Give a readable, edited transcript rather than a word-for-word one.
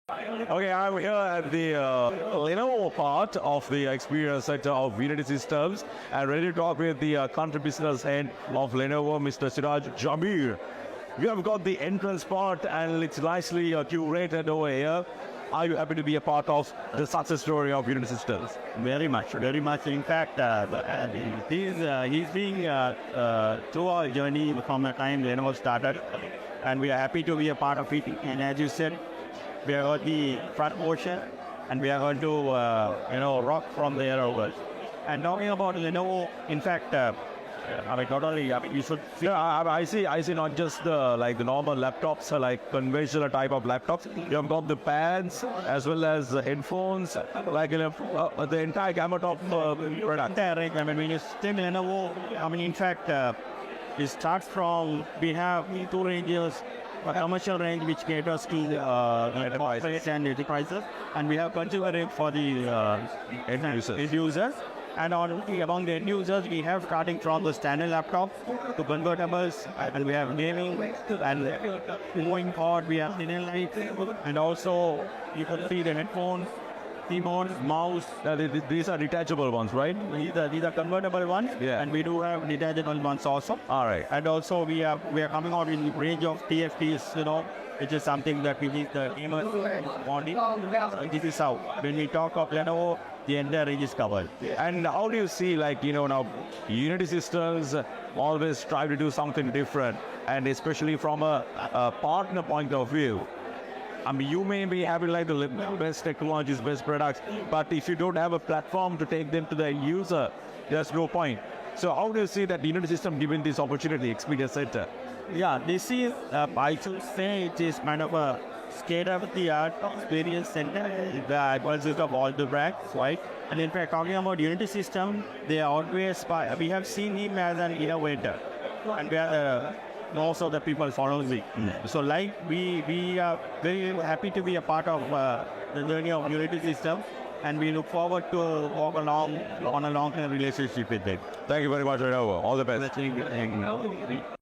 Okay, I'm here at the Lenovo part of the experience center of Unity Systems and ready to talk with the country business head of Lenovo, Mr. Siraj Jabir. We have got the entrance part and it's nicely curated over here. Are you happy to be a part of the success story of Unity Systems? Very much, very much. In fact, he's been through our journey from the time Lenovo started, and we are happy to be a part of it. And as you said, we are on the front portion, and we are going to rock from there over. And talking about Lenovo, in fact, not only you should see. Yeah, I see not just the normal laptops, like conventional type of laptops. You have got the pads as well as the headphones, the entire gamut of products. Entire range. When you say Lenovo, in fact, it starts from, we have two ranges. A commercial range which caters to corporate and enterprises, and we have consumer range for the end users. And among the end users, we have starting from the standard laptop to convertibles, and we have gaming, and moving forward we have thin light, and also you can see the headphones, keyboard, mouse. These are detachable ones, right? These are convertible ones, yeah. And we do have detachable ones also. All right. And also we are coming out in range of TFTs, which is something that we need the gamers want it. This is how when we talk of Lenovo, the entire range is covered. And how do you see, now Unity Systems always try to do something different, and especially from a partner point of view. You may be having the best technologies, best products, but if you don't have a platform to take them to the user, there's no point. So how do you see that Unity System given this opportunity, Experience Center? Yeah, this is, I should say it is kind of a state-of-the-art experience center, the advances of all the brands, right? And in fact, talking about Unity System, they are always, we have seen him as an innovator, and we are most of the people follow me. So we are very happy to be a part of the journey of Unity System, and we look forward to walk along on a long-term relationship with them. Thank you very much, Lenovo. All the best. Thank you.